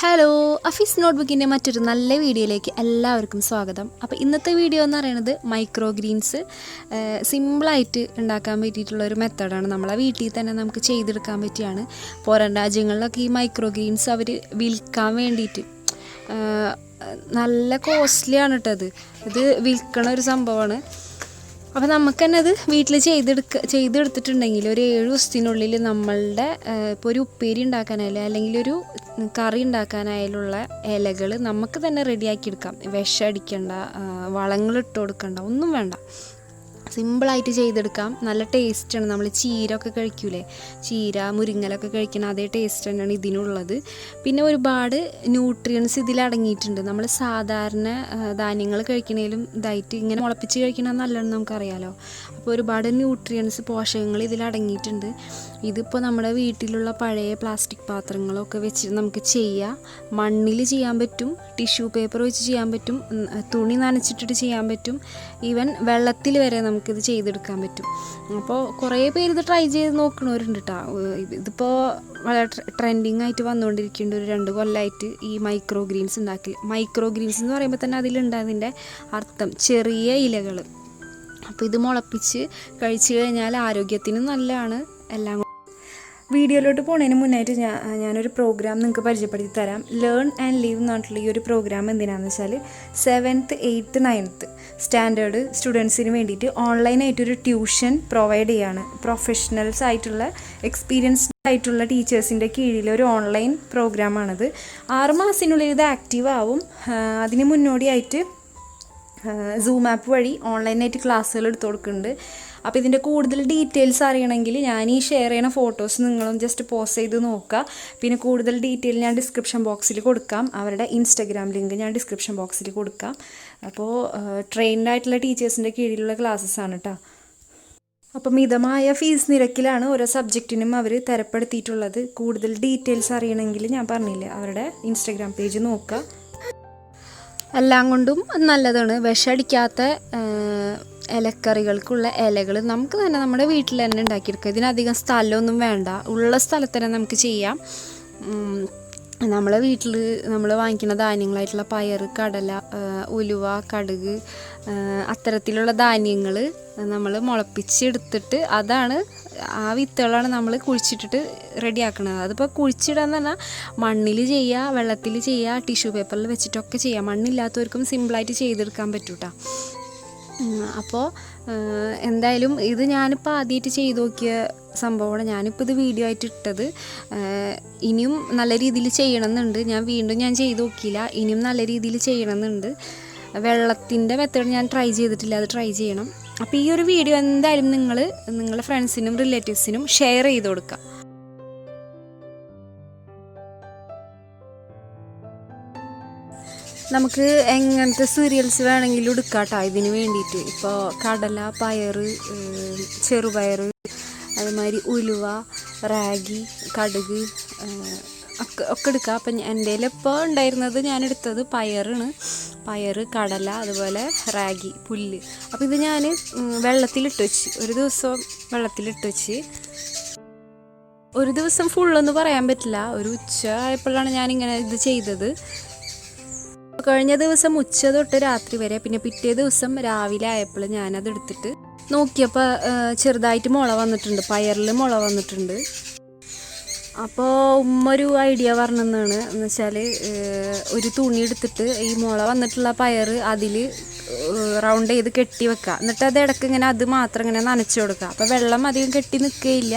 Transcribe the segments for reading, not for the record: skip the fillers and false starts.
Hello Afees നോട്ട്ബുക്കിൻ്റെ മറ്റൊരു നല്ല വീഡിയോയിലേക്ക് എല്ലാവർക്കും സ്വാഗതം. അപ്പോൾ ഇന്നത്തെ വീഡിയോ എന്ന് പറയുന്നത് മൈക്രോഗ്രീൻസ് സിമ്പിളായിട്ട് ഉണ്ടാക്കാൻ പറ്റിയിട്ടുള്ള ഒരു മെത്തേഡാണ്. നമ്മളെ വീട്ടിൽ തന്നെ നമുക്ക് ചെയ്തെടുക്കാൻ പറ്റിയാണ്. പുറം രാജ്യങ്ങളിലൊക്കെ ഈ മൈക്രോഗ്രീൻസ് അവർ വിൽക്കാൻ വേണ്ടിയിട്ട് നല്ല കോസ്റ്റ്ലിയാണ് കേട്ടത്. ഇത് വിൽക്കണ ഒരു സംഭവമാണ്. അപ്പോൾ നമുക്ക് തന്നെ അത് വീട്ടിൽ ചെയ്തെടുത്തിട്ടുണ്ടെങ്കിൽ ഒരു 7 ദിവസത്തിനുള്ളിൽ നമ്മളുടെ ഇപ്പോൾ ഒരു ഉപ്പേരി ഉണ്ടാക്കാനായാലും അല്ലെങ്കിൽ ഒരു കറി ഉണ്ടാക്കാനായാലുള്ള ഇലകൾ നമുക്ക് തന്നെ റെഡിയാക്കി എടുക്കാം. വിഷം അടിക്കണ്ട, വളങ്ങളിട്ട് കൊടുക്കണ്ട, ഒന്നും വേണ്ട. സിമ്പിളായിട്ട് ചെയ്തെടുക്കാം. നല്ല ടേസ്റ്റാണ്. നമ്മൾ ചീരയൊക്കെ കഴിക്കൂലേ, ചീര മുരിങ്ങലൊക്കെ കഴിക്കുന്ന അതേ ടേസ്റ്റ് തന്നെയാണ് ഇതിനുള്ളത്. പിന്നെ ഒരുപാട് ന്യൂട്രിയൻസ് ഇതിലടങ്ങിയിട്ടുണ്ട്. നമ്മൾ സാധാരണ ധാന്യങ്ങൾ കഴിക്കണേലും ഇതായിട്ട് ഇങ്ങനെ മുളപ്പിച്ച് കഴിക്കണമെന്ന് നല്ലതെന്ന് നമുക്കറിയാലോ. അപ്പോൾ ഒരുപാട് ന്യൂട്രിയൻസ് പോഷകങ്ങൾ ഇതിലടങ്ങിയിട്ടുണ്ട്. ഇതിപ്പോൾ നമ്മുടെ വീട്ടിലുള്ള പഴയ പ്ലാസ്റ്റിക് പാത്രങ്ങളൊക്കെ വെച്ച് നമുക്ക് ചെയ്യാം. മണ്ണിൽ ചെയ്യാൻ പറ്റും, ടിഷ്യൂ പേപ്പർ വെച്ച് ചെയ്യാൻ പറ്റും, തുണി നനച്ചിട്ടിട്ട് ചെയ്യാൻ പറ്റും, ഈവൻ വെള്ളത്തിൽ വരെ നമുക്കിത് ചെയ്തെടുക്കാൻ പറ്റും. അപ്പോൾ കുറേ പേര് ഇത് ട്രൈ ചെയ്ത് നോക്കണവരുണ്ട് കേട്ടോ. ഇതിപ്പോൾ വളരെ ട്രെൻഡിങ് ആയിട്ട് വന്നുകൊണ്ടിരിക്കുന്നുണ്ട്. ഒരു 2 കൊല്ലമായിട്ട് ഈ മൈക്രോഗ്രീൻസ് ഉണ്ടാക്കി. മൈക്രോഗ്രീൻസ് എന്ന് പറയുമ്പോൾ തന്നെ അതിലുണ്ടതിൻ്റെ അർത്ഥം ചെറിയ ഇലകൾ. അപ്പോൾ ഇത് മുളപ്പിച്ച് കഴിച്ചു കഴിഞ്ഞാൽ ആരോഗ്യത്തിനും നല്ലതാണ്. എല്ലാം വീഡിയോയിലോട്ട് പോകുന്നതിന് മുന്നായിട്ട് ഞാനൊരു പ്രോഗ്രാം നിങ്ങൾക്ക് പരിചയപ്പെടുത്തി തരാം. ലേൺ ആൻഡ് ലീവ് എന്ന് പറഞ്ഞിട്ടുള്ള ഈ ഒരു പ്രോഗ്രാം എന്തിനാണെന്ന് വെച്ചാൽ 7th 8th 9th സ്റ്റാൻഡേർഡ് സ്റ്റുഡൻസിന് വേണ്ടിയിട്ട് ഓൺലൈനായിട്ടൊരു ട്യൂഷൻ പ്രൊവൈഡ് ചെയ്യാണ്. പ്രൊഫഷണൽസ് ആയിട്ടുള്ള എക്സ്പീരിയൻസ്ഡ് ആയിട്ടുള്ള ടീച്ചേഴ്സിൻ്റെ കീഴിൽ ഒരു ഓൺലൈൻ പ്രോഗ്രാമാണിത്. 6 മാസത്തിനുള്ളിൽ ഇത് ആക്റ്റീവ് ആവും. അതിന് മുന്നോടിയായിട്ട് സൂം ആപ്പ് വഴി ഓൺലൈനായിട്ട് ക്ലാസ്സുകൾ എടുത്തു കൊടുക്കുന്നുണ്ട്. അപ്പോൾ ഇതിൻ്റെ കൂടുതൽ ഡീറ്റെയിൽസ് അറിയണമെങ്കിൽ ഞാൻ ഈ ഷെയർ ചെയ്യുന്ന ഫോട്ടോസ് നിങ്ങളും ജസ്റ്റ് പോസ്റ്റ് ചെയ്ത് നോക്കുക. പിന്നെ കൂടുതൽ ഡീറ്റെയിൽ ഞാൻ ഡിസ്ക്രിപ്ഷൻ ബോക്സിൽ കൊടുക്കാം. അവരുടെ ഇൻസ്റ്റഗ്രാം ലിങ്ക് ഞാൻ ഡിസ്ക്രിപ്ഷൻ ബോക്സിൽ കൊടുക്കാം. അപ്പോൾ ട്രെയിൻഡ് ആയിട്ടുള്ള ടീച്ചേഴ്സിൻ്റെ കീഴിലുള്ള ക്ലാസ്സസ് ആണ് കേട്ടോ. അപ്പോൾ മിതമായ ഫീസ് നിരക്കിലാണ് ഓരോ സബ്ജക്റ്റിനും അവർ തരപ്പെടുത്തിയിട്ടുള്ളത്. കൂടുതൽ ഡീറ്റെയിൽസ് അറിയണമെങ്കിൽ ഞാൻ പറഞ്ഞില്ലേ, അവരുടെ ഇൻസ്റ്റഗ്രാം പേജ് നോക്കുക. എല്ലാം കൊണ്ടും നല്ലതാണ്. വിഷമടിക്കാത്ത ഇലക്കറികൾക്കുള്ള ഇലകൾ നമുക്ക് തന്നെ നമ്മുടെ വീട്ടിൽ തന്നെ ഉണ്ടാക്കിയെടുക്കാം. ഇതിനധികം സ്ഥലമൊന്നും വേണ്ട. ഉള്ള സ്ഥലത്ത് തന്നെ നമുക്ക് ചെയ്യാം. നമ്മളെ വീട്ടിൽ നമ്മൾ വാങ്ങിക്കുന്ന ധാന്യങ്ങളായിട്ടുള്ള പയർ, കടല, ഉലുവ, കടുക്, അത്തരത്തിലുള്ള ധാന്യങ്ങൾ നമ്മൾ മുളപ്പിച്ചെടുത്തിട്ട് അതാണ് ആ വിത്തുകളാണ് നമ്മൾ കുഴിച്ചിട്ടിട്ട് റെഡിയാക്കുന്നത്. അതിപ്പോൾ കുഴിച്ചിടാന്ന് പറഞ്ഞാൽ മണ്ണിൽ ചെയ്യുക, വെള്ളത്തിൽ ചെയ്യുക, ടിഷ്യൂ പേപ്പറിൽ വെച്ചിട്ടൊക്കെ ചെയ്യുക. മണ്ണില്ലാത്തവർക്കും സിമ്പിളായിട്ട് ചെയ്തെടുക്കാൻ പറ്റും കേട്ടോ. അപ്പോൾ എന്തായാലും ഇത് ഞാനിപ്പോൾ ആദ്യമായിട്ട് ചെയ്ത് നോക്കിയ സംഭവമാണ്. ഞാനിപ്പോൾ ഇത് വീഡിയോ ആയിട്ട് ഇട്ടത്. ഇനിയും നല്ല രീതിയിൽ ചെയ്യണമെന്നുണ്ട്. ഞാൻ ചെയ്ത് നോക്കിയില്ല. ഇനിയും നല്ല രീതിയിൽ ചെയ്യണമെന്നുണ്ട്. വെള്ളത്തിൻ്റെ മെത്തേഡ് ഞാൻ ട്രൈ ചെയ്തിട്ടില്ല, അത് ട്രൈ ചെയ്യണം. അപ്പോൾ ഈ ഒരു വീഡിയോ എന്തായാലും നിങ്ങളുടെ ഫ്രണ്ട്സിനും റിലേറ്റീവ്സിനും ഷെയർ ചെയ്ത് കൊടുക്കുക. നമുക്ക് എങ്ങനത്തെ സീരിയൽസ് വേണമെങ്കിലും എടുക്കാം കേട്ടോ ഇതിന് വേണ്ടിയിട്ട്. ഇപ്പോൾ കടല, പയർ, ചെറുപയർ, അതുമാതിരി ഉലുവ, റാഗി, കടുക് ഒക്കെ എടുക്കുക. അപ്പം എൻ്റെ ഇപ്പോൾ ഉണ്ടായിരുന്നത് ഞാനെടുത്തത് പയർ, കടല, അതുപോലെ റാഗി, പുല്ല്. അപ്പോൾ ഇത് ഞാൻ വെള്ളത്തിലിട്ട് വെച്ച് ഒരു ദിവസം വെള്ളത്തിലിട്ട് വെച്ച്. ഒരു ദിവസം ഫുള്ളൊന്നും പറയാൻ പറ്റില്ല. ഒരു ഉച്ച ആയപ്പോഴാണ് ഞാനിങ്ങനെ ഇത് ചെയ്തത്. കഴിഞ്ഞ ദിവസം ഉച്ച തൊട്ട് രാത്രി വരെ, പിന്നെ പിറ്റേ ദിവസം രാവിലെ ആയപ്പോൾ ഞാനത് എടുത്തിട്ട് നോക്കിയപ്പോൾ ചെറുതായിട്ട് മുള വന്നിട്ടുണ്ട്, പയറിൽ മുള വന്നിട്ടുണ്ട്. അപ്പോൾ ഉമ്മ ഒരു ഐഡിയ പറഞ്ഞതെന്നാണ് എന്ന് വെച്ചാൽ ഒരു തുണി എടുത്തിട്ട് ഈ മുള വന്നിട്ടുള്ള പയർ അതിൽ റൗണ്ട് ചെയ്ത് കെട്ടി വെക്കുക. എന്നിട്ട് അത് ഇടയ്ക്ക് ഇങ്ങനെ അത് മാത്രം ഇങ്ങനെ നനച്ചു കൊടുക്കുക. അപ്പോൾ വെള്ളം അധികം കെട്ടി നിൽക്കുകയില്ല,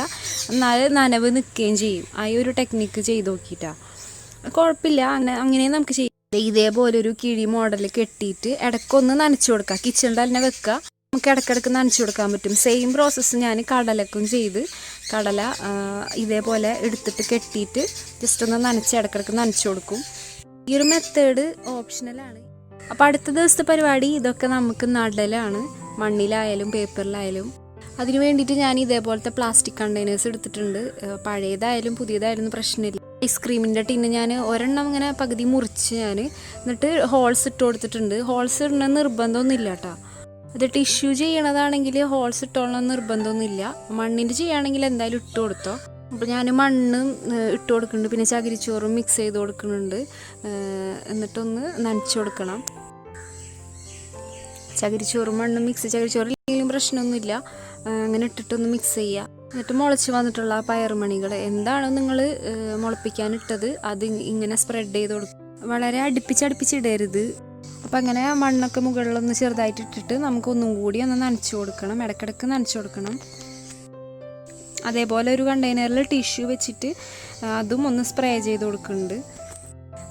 എന്നാൽ നനവ് നിൽക്കുകയും ചെയ്യും. ആ ഒരു ടെക്നിക്ക് ചെയ്ത് നോക്കിയിട്ടാണ്. കുഴപ്പമില്ല, അങ്ങനെ നമുക്ക് ചെയ്യാം. ഇതേപോലെ ഒരു കിഴി മോഡൽ കെട്ടിയിട്ട് ഇടയ്ക്കൊന്ന് നനച്ചു കൊടുക്കുക. കിച്ചണിൽ തന്നെ വെക്കുക. നമുക്ക് ഇടയ്ക്കിടയ്ക്ക് നനച്ചു കൊടുക്കാൻ പറ്റും. സെയിം പ്രോസസ്സ് ഞാൻ കടലക്കും ചെയ്ത്. കടല ഇതേപോലെ എടുത്തിട്ട് കെട്ടിയിട്ട് ജസ്റ്റ് ഒന്ന് നനച്ച് ഇടയ്ക്കിടയ്ക്ക് നനച്ചു കൊടുക്കും. ഈ ഒരു മെത്തേഡ് ഓപ്ഷണലാണ്. അപ്പോൾ അടുത്ത ദിവസത്തെ പരിപാടി ഇതൊക്കെ നമുക്ക് നടലാണ്. മണ്ണിലായാലും പേപ്പറിലായാലും. അതിന് വേണ്ടിയിട്ട് ഞാൻ ഇതേപോലത്തെ പ്ലാസ്റ്റിക് കണ്ടെയ്നേഴ്സ് എടുത്തിട്ടുണ്ട്. പഴയതായാലും പുതിയതായാലും പ്രശ്നമില്ല. ഐസ്ക്രീമിൻ്റെ ടിന്ന് ഞാൻ ഒരെണ്ണം ഇങ്ങനെ പകുതി മുറിച്ച് എന്നിട്ട് ഹോൾസ് ഇട്ട് കൊടുത്തിട്ടുണ്ട്. ഹോൾസ് ഇടണ നിർബന്ധമൊന്നുമില്ല കേട്ടോ. അത് ടിഷ്യൂ ചെയ്യണതാണെങ്കിൽ ഹോൾസ് ഇട്ടോളണം നിർബന്ധമൊന്നുമില്ല. മണ്ണിൻ്റെ ചെയ്യുകയാണെങ്കിൽ എന്തായാലും ഇട്ട് കൊടുത്തോ. അപ്പോൾ ഞാൻ മണ്ണ് ഇട്ട് കൊടുക്കുന്നുണ്ട്, പിന്നെ ചകിരിച്ചോറും മിക്സ് ചെയ്ത് കൊടുക്കുന്നുണ്ട്. എന്നിട്ടൊന്ന് നനച്ച് കൊടുക്കണം. ചകിരിച്ചോറും മണ്ണും ചകിരിച്ചോറ് ഇല്ലെങ്കിലും പ്രശ്നമൊന്നുമില്ല. അങ്ങനെ ഇട്ടിട്ടൊന്ന് മിക്സ് ചെയ്യുക. എന്നിട്ട് മുളച്ച് വന്നിട്ടുള്ള പയറുമണികൾ എന്താണോ നിങ്ങൾ മുളപ്പിക്കാനിട്ടത് അത് ഇങ്ങനെ സ്പ്രെഡ് ചെയ്ത് കൊടുക്കും. വളരെ അടുപ്പിച്ചിടരുത്. അപ്പം അങ്ങനെ മണ്ണൊക്കെ മുകളിലൊന്ന് ചെറുതായിട്ട് ഇട്ടിട്ട് നമുക്കൊന്നും കൂടി ഒന്ന് നനച്ച് കൊടുക്കണം. ഇടയ്ക്കിടയ്ക്ക് നനച്ച് കൊടുക്കണം. അതേപോലെ ഒരു കണ്ടെയ്നറിൽ ടിഷ്യൂ വെച്ചിട്ട് അതും ഒന്ന് സ്പ്രേ ചെയ്ത് കൊടുക്കുന്നുണ്ട്.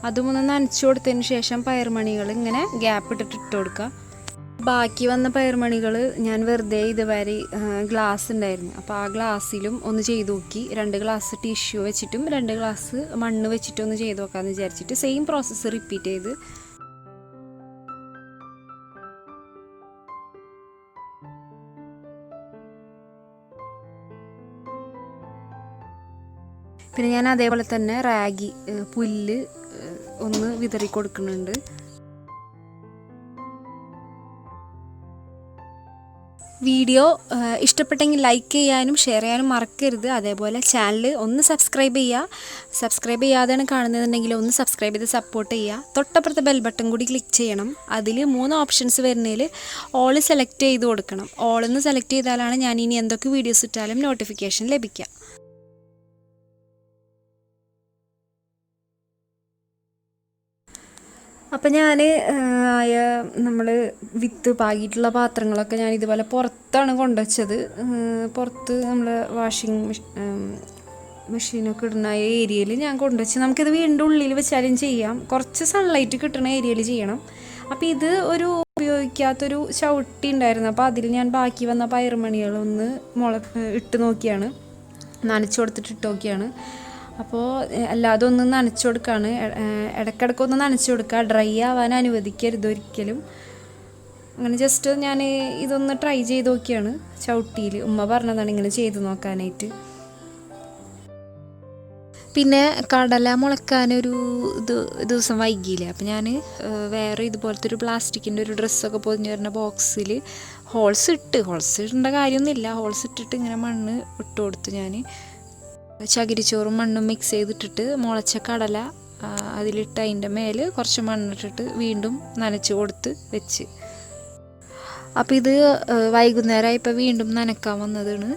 അതും ഒന്ന് നനച്ച് കൊടുത്തതിന് ശേഷം പയറുമണികൾ ഇങ്ങനെ ഗ്യാപ്പ് ഇട്ട് കൊടുക്കുക. ബാക്കി വന്ന പയറുമണികൾ ഞാൻ വെറുതെ ഇതുവരെ ഗ്ലാസ് ഉണ്ടായിരുന്നു, അപ്പോൾ ആ ഗ്ലാസ്സിലും ഒന്ന് ചെയ്ത് നോക്കി. 2 ഗ്ലാസ് ടിഷ്യൂ വെച്ചിട്ടും 2 ഗ്ലാസ് മണ്ണ് വെച്ചിട്ടും ഒന്ന് ചെയ്ത് നോക്കാമെന്ന് വിചാരിച്ചിട്ട് സെയിം പ്രോസസ്സ് റിപ്പീറ്റ് ചെയ്ത്. പിന്നെ ഞാൻ അതേപോലെ തന്നെ റാഗി പുല്ല് ഒന്ന് വിതറി കൊടുക്കുന്നുണ്ട്. വീഡിയോ ഇഷ്ടപ്പെട്ടെങ്കിൽ ലൈക്ക് ചെയ്യാനും ഷെയർ ചെയ്യാനും മറക്കരുത്. അതേപോലെ ചാനൽ ഒന്ന് സബ്സ്ക്രൈബ് ചെയ്യുക. സബ്സ്ക്രൈബ് ചെയ്യാതെയാണ് കാണുന്നതെന്നുണ്ടെങ്കിൽ ഒന്ന് സബ്സ്ക്രൈബ് ചെയ്ത് സപ്പോർട്ട് ചെയ്യുക. തൊട്ടപ്പുറത്തെ ബെൽ ബട്ടൺ കൂടി ക്ലിക്ക് ചെയ്യണം. അതിൽ 3 ഓപ്ഷൻസ് വരുന്നതിൽ ഓൾ സെലക്ട് ചെയ്ത് കൊടുക്കണം. ഓളെന്ന് സെലക്ട് ചെയ്താലാണ് ഞാൻ ഇനി എന്തൊക്കെ വീഡിയോസ് ഇട്ടാലും നോട്ടിഫിക്കേഷൻ ലഭിക്കുക. അപ്പം ഞാൻ നമ്മൾ വിത്ത് പാകിയിട്ടുള്ള പാത്രങ്ങളൊക്കെ ഞാൻ ഇതുപോലെ പുറത്താണ് കൊണ്ടുവച്ചത്. പുറത്ത് നമ്മൾ വാഷിംഗ് മെഷീനൊക്കെ ഇടുന്ന ഏരിയയിൽ ഞാൻ കൊണ്ടുവച്ച് നമുക്കിത് വീണ്ടും ഉള്ളിൽ വെച്ചാലും ചെയ്യാം. കുറച്ച് സൺലൈറ്റ് കിട്ടുന്ന ഏരിയയിൽ ചെയ്യണം. അപ്പോൾ ഇത് ഒരു ഉപയോഗിക്കാത്തൊരു ചവിട്ടി ഉണ്ടായിരുന്നു, അപ്പോൾ അതിൽ ഞാൻ ബാക്കി വന്ന പയറുമണികളൊന്ന് ഇട്ട് നോക്കിയാണ്, നനച്ച് കൊടുത്തിട്ട് ഇട്ട് നോക്കിയാണ്. അപ്പോൾ അല്ലാതെ ഒന്ന് നനച്ച് കൊടുക്കുകയാണ്. ഇടയ്ക്കിടയ്ക്കൊന്ന് നനച്ച് കൊടുക്കുക. ഡ്രൈ ആവാൻ അനുവദിക്കരുത് ഒരിക്കലും. അങ്ങനെ ജസ്റ്റ് ഞാൻ ഇതൊന്ന് ട്രൈ ചെയ്ത് നോക്കിയാണ് ചവിട്ടിയിൽ. ഉമ്മ പറഞ്ഞതാണ് ഇങ്ങനെ ചെയ്ത് നോക്കാനായിട്ട്. പിന്നെ കടല മുളക്കാനൊരു ദിവസം വൈകിയില്ല, അപ്പോൾ ഞാൻ വേറെ ഇതുപോലത്തെ ഒരു പ്ലാസ്റ്റിക്കിൻ്റെ ഒരു ഡ്രസ്സൊക്കെ പൊതിഞ്ഞ് വരുന്ന ബോക്സിൽ ഹോൾസ് ഇടേണ്ട കാര്യമൊന്നുമില്ല. ഹോൾസ് ഇട്ടിട്ട് ഇങ്ങനെ മണ്ണ് ഇട്ട് കൊടുത്ത് ഞാൻ ചകിരിച്ചോറും മണ്ണും മിക്സ് ചെയ്തിട്ടിട്ട് മുളച്ച കടല അതിലിട്ട് അതിൻ്റെ മേൽ കുറച്ച് മണ്ണിട്ടിട്ട് വീണ്ടും നനച്ച് കൊടുത്ത് വെച്ച്. അപ്പോൾ ഇത് വൈകുന്നേരമായപ്പോൾ വീണ്ടും നനക്കാൻ വന്നതാണ്.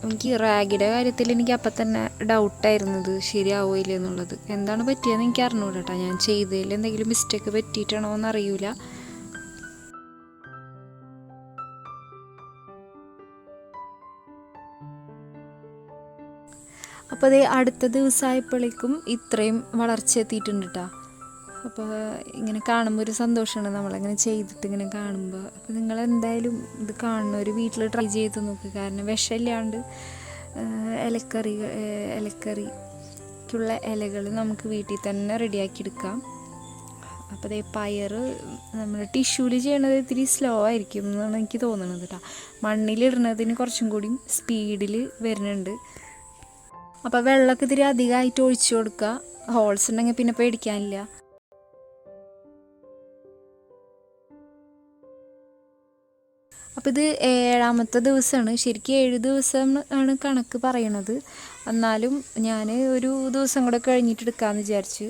എനിക്ക് റാഗിയുടെ കാര്യത്തിൽ എനിക്ക് അപ്പം തന്നെ ഡൗട്ടായിരുന്നത് ശരിയാവില്ല എന്നുള്ളത്. എന്താണ് പറ്റിയതെന്ന് എനിക്ക് അറിഞ്ഞൂടാ കേട്ടോ. ഞാൻ ചെയ്തതിൽ എന്തെങ്കിലും മിസ്റ്റേക്ക് പറ്റിയിട്ടാണോ എന്നറിയില്ല. അപ്പോൾ അത് അടുത്ത ദിവസമായപ്പോഴേക്കും ഇത്രയും വളർച്ച എത്തിയിട്ടുണ്ട് കേട്ടോ. അപ്പോൾ ഇങ്ങനെ കാണുമ്പോൾ ഒരു സന്തോഷമാണ് നമ്മളങ്ങനെ ചെയ്തിട്ട് ഇങ്ങനെ കാണുമ്പോൾ. അപ്പോൾ നിങ്ങളെന്തായാലും ഇത് കാണുന്ന ഒരു വീട്ടിൽ ട്രൈ ചെയ്ത് നോക്കുക. കാരണം വിഷമില്ലാണ്ട് ഇലക്കറിക്കുള്ള ഇലകൾ നമുക്ക് വീട്ടിൽ തന്നെ റെഡിയാക്കി എടുക്കാം. അപ്പോൾ അതേ പയർ നമ്മൾ ടിഷ്യൂവിൽ ചെയ്യണത് ഇത്തിരി സ്ലോ ആയിരിക്കും എന്നാണ് എനിക്ക് തോന്നുന്നത് കേട്ടോ. മണ്ണിലിടുന്നതിന് കുറച്ചും കൂടി സ്പീഡിൽ വരുന്നുണ്ട്. അപ്പോൾ വെള്ളമൊക്കെ ഇത്തിരി അധികമായിട്ട് ഒഴിച്ചു കൊടുക്കുക. ഹോൾസ് ഉണ്ടെങ്കിൽ പിന്നെ പേടിക്കാനില്ല. അപ്പോൾ ഇത് 7ാമത്തെ ദിവസമാണ്. ശരിക്കും 7 ദിവസം ആണ് കണക്ക് പറയണത്. എന്നാലും ഞാൻ ഒരു ദിവസം കൂടെ കഴിഞ്ഞിട്ട് എടുക്കാമെന്ന് വിചാരിച്ചു.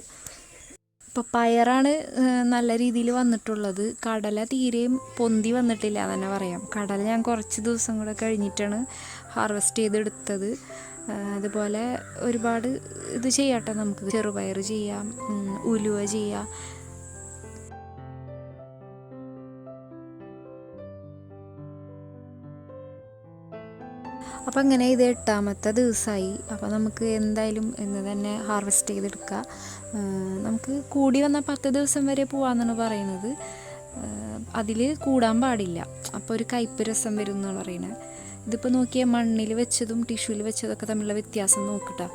ഇപ്പോൾ പയറാണ് നല്ല രീതിയിൽ വന്നിട്ടുള്ളത്. കടല തീരെയും പൊന്തി വന്നിട്ടില്ല എന്ന് തന്നെ പറയാം. കടല ഞാൻ കുറച്ച് ദിവസം കൂടെ കഴിഞ്ഞിട്ടാണ് ഹാർവെസ്റ്റ് ചെയ്തെടുത്തത്. അതുപോലെ ഒരുപാട് ഇത് ചെയ്യാട്ടോ. നമുക്ക് ചെറുപയർ ചെയ്യാം, ഉലുവ ചെയ്യാം. അപ്പം അങ്ങനെ ഇത് 8ാമത്തെ ദിവസമായി. അപ്പോൾ നമുക്ക് എന്തായാലും ഇന്ന് തന്നെ ഹാർവെസ്റ്റ് ചെയ്തെടുക്കുക. നമുക്ക് കൂടി വന്ന 10 ദിവസം വരെ പോകാമെന്നാണ് പറയുന്നത്. അതിൽ കൂടാൻ പാടില്ല. അപ്പോൾ ഒരു കയ്പ്പ് രസം വരും എന്നാണ് പറയുന്നത്. ഇതിപ്പോൾ നോക്കിയാൽ മണ്ണിൽ വെച്ചതും ടിഷ്യൂവിൽ വെച്ചതൊക്കെ തമ്മിലുള്ള വ്യത്യാസം നോക്കട്ടോ.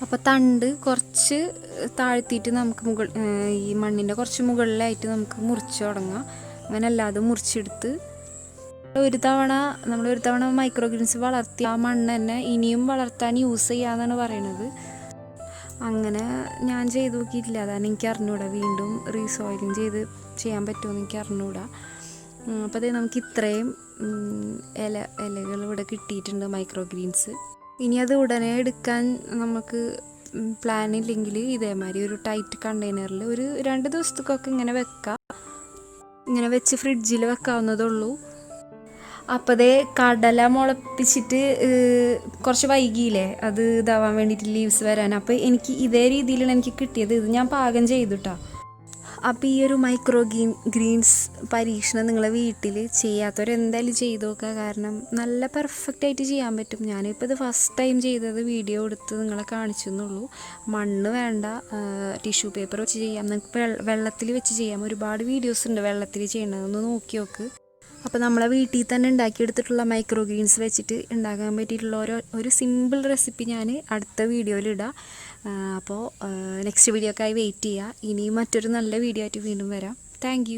അപ്പോൾ തണ്ട് കുറച്ച് താഴ്ത്തിയിട്ട് നമുക്ക് ഈ മണ്ണിൻ്റെ കുറച്ച് മുകളിലായിട്ട് നമുക്ക് മുറിച്ച് തുടങ്ങാം. അങ്ങനെ അല്ലാതെ മുറിച്ചെടുത്ത് ഒരു തവണ മൈക്രോഗ്രീൻസ് വളർത്തി ആ മണ്ണ് തന്നെ ഇനിയും വളർത്താൻ യൂസ് ചെയ്യാമെന്നാണ് പറയണത്. അങ്ങനെ ഞാൻ ചെയ്ത് നോക്കിയിട്ടില്ല, അതാണ് എനിക്ക് അറിഞ്ഞൂടാ. വീണ്ടും റീസോയിലിങ് ചെയ്യാൻ പറ്റുമോ എന്ന് എനിക്ക് അറിഞ്ഞൂടാ. അപ്പോൾ അതേ നമുക്ക് ഇത്രയും ഇലകൾ ഇവിടെ കിട്ടിയിട്ടുണ്ട്, മൈക്രോഗ്രീൻസ്. ഇനി അത് ഉടനെ എടുക്കാൻ നമുക്ക് പ്ലാൻ ഇല്ലെങ്കിൽ ഇതേമാതിരി ഒരു ടൈറ്റ് കണ്ടെയ്നറിൽ ഒരു 2 ദിവസത്തേക്കൊക്കെ ഇങ്ങനെ വെക്കാം. ഇങ്ങനെ വെച്ച് ഫ്രിഡ്ജിൽ വെക്കാവുന്നതുള്ളൂ. അപ്പോൾ അതേ കടല മുളപ്പിച്ചിട്ട് കുറച്ച് വൈകിയില്ലേ അത് ഇതാവാൻ വേണ്ടിയിട്ട്, ലീവ്സ് വരാൻ. അപ്പോൾ എനിക്ക് ഇതേ രീതിയിലാണ് എനിക്ക് കിട്ടിയത്. ഇത് ഞാൻ പാകം ചെയ്തിട്ടാ. അപ്പോൾ ഈ ഒരു ഗ്രീൻസ് പരീക്ഷണം നിങ്ങളെ വീട്ടിൽ ചെയ്യാത്തവരെന്തായാലും ചെയ്ത് നോക്കുക. കാരണം നല്ല പെർഫെക്റ്റായിട്ട് ചെയ്യാൻ പറ്റും. ഞാനിപ്പോൾ ഇത് ഫസ്റ്റ് ടൈം ചെയ്തത് വീഡിയോ എടുത്ത് നിങ്ങളെ കാണിച്ചു എന്നുള്ളൂ. മണ്ണ് വേണ്ട, ടിഷ്യൂ പേപ്പർ വെച്ച് ചെയ്യാം, നിങ്ങൾക്ക് വെള്ളത്തിൽ വെച്ച് ചെയ്യാം. ഒരുപാട് വീഡിയോസ് ഉണ്ട് വെള്ളത്തിൽ ചെയ്യണതൊന്ന് നോക്കി നോക്ക്. അപ്പോൾ നമ്മളെ വീട്ടിൽ തന്നെ ഉണ്ടാക്കിയെടുത്തിട്ടുള്ള മൈക്രോഗ്രീൻസ് വെച്ചിട്ട് ഉണ്ടാക്കാൻ പറ്റിയിട്ടുള്ള ഒരു സിമ്പിൾ റെസിപ്പി ഞാൻ അടുത്ത വീഡിയോയിലിടാം. അപ്പോൾ നെക്സ്റ്റ് വീഡിയോക്കായി വെയിറ്റ് ചെയ്യുക. ഇനിയും മറ്റൊരു നല്ല വീഡിയോ ആയിട്ട് വീണ്ടും വരാം. താങ്ക്